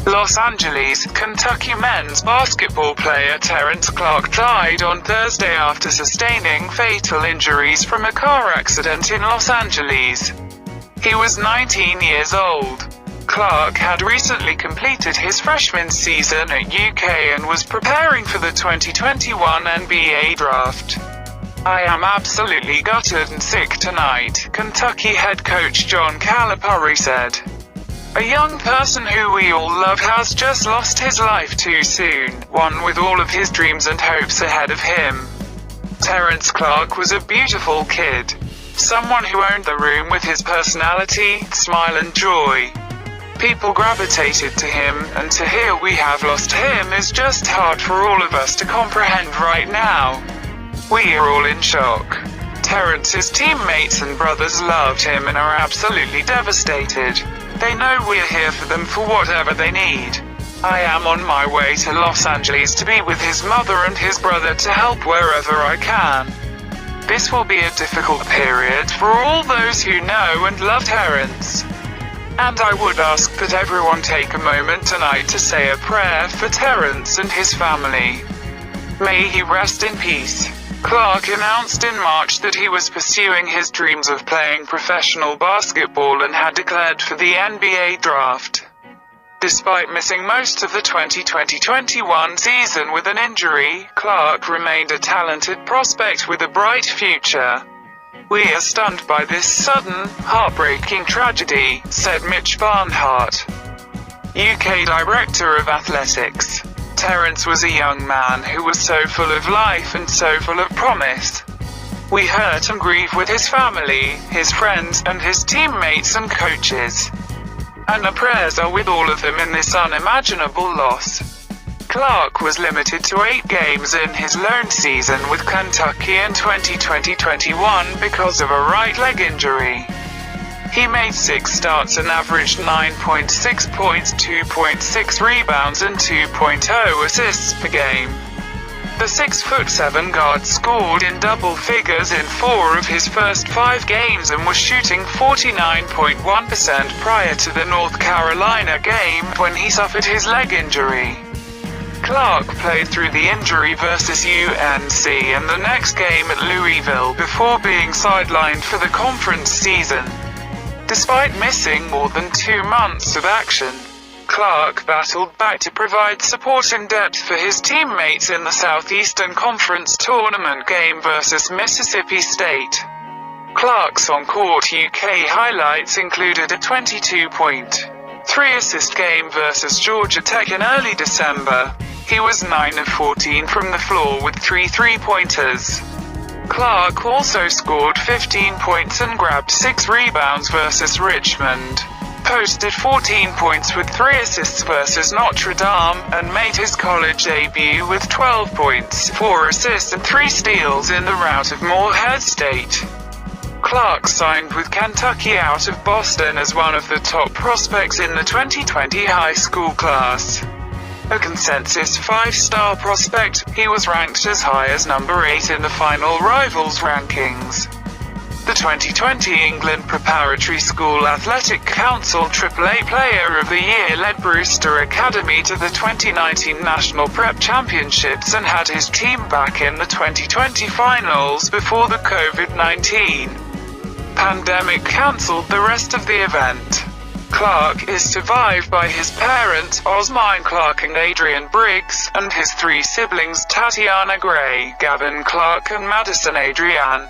Los Angeles, Kentucky men's basketball player Terrence Clarke died on Thursday after sustaining fatal injuries from a car accident in Los Angeles. He was 19 years old. Clarke had recently completed his freshman season at UK and was preparing for the 2021 NBA draft. "I am absolutely gutted and sick tonight," Kentucky head coach John Calipari said. "A young person who we all love has just lost his life too soon, one with all of his dreams and hopes ahead of him." Terrence Clarke was a beautiful kid. Someone who owned the room with his personality, smile and joy. People gravitated to him, and to hear we have lost him is just hard for all of us to comprehend right now. We are all in shock. Terrence's teammates and brothers loved him and are absolutely devastated. They know we're here for them for whatever they need. I am on my way to Los Angeles to be with his mother and his brother to help wherever I can. This will be a difficult period for all those who know and love Terrence. And I would ask that everyone take a moment tonight to say a prayer for Terrence and his family. May he rest in peace. Clarke announced in March that he was pursuing his dreams of playing professional basketball and had declared for the NBA draft. Despite missing most of the 2020-21 season with an injury, Clarke remained a talented prospect with a bright future. "We are stunned by this sudden, heartbreaking tragedy," said Mitch Barnhart, UK Director of Athletics. Terrence was a young man who was so full of life and so full of promise. "We hurt and grieve with his family, his friends, and his teammates and coaches. And our prayers are with all of them in this unimaginable loss." Clarke was limited to 8 games in his lone season with Kentucky in 2020-21 because of a right leg injury. He made 6 starts and averaged 9.6 points, 2.6 rebounds and 2.0 assists per game. The 6'7" guard scored in double figures in 4 of his first 5 games and was shooting 49.1% prior to the North Carolina game when he suffered his leg injury. Clarke played through the injury versus UNC and the next game at Louisville before being sidelined for the conference season. Despite missing more than 2 months of action, Clarke battled back to provide support and depth for his teammates in the Southeastern Conference tournament game versus Mississippi State. Clarke's on-court UK highlights included a 22-point, 3-assist game versus Georgia Tech in early December. He was 9 of 14 from the floor with 3 three-pointers. Clarke also scored 15 points and grabbed 6 rebounds versus Richmond, posted 14 points with 3 assists versus Notre Dame, and made his college debut with 12 points, 4 assists and 3 steals in the rout of Morehead State. Clarke signed with Kentucky out of Boston as one of the top prospects in the 2020 high school class. A consensus 5-star prospect, he was ranked as high as number 8 in the final Rivals rankings. The 2020 England Preparatory School Athletic Council AAA Player of the Year led Brewster Academy to the 2019 National Prep Championships and had his team back in the 2020 finals before the COVID-19 pandemic cancelled the rest of the event. Clarke is survived by his parents, Osmine Clarke and Adrian Briggs, and his 3 siblings Tatiana Gray, Gavin Clarke and Madison Adrian.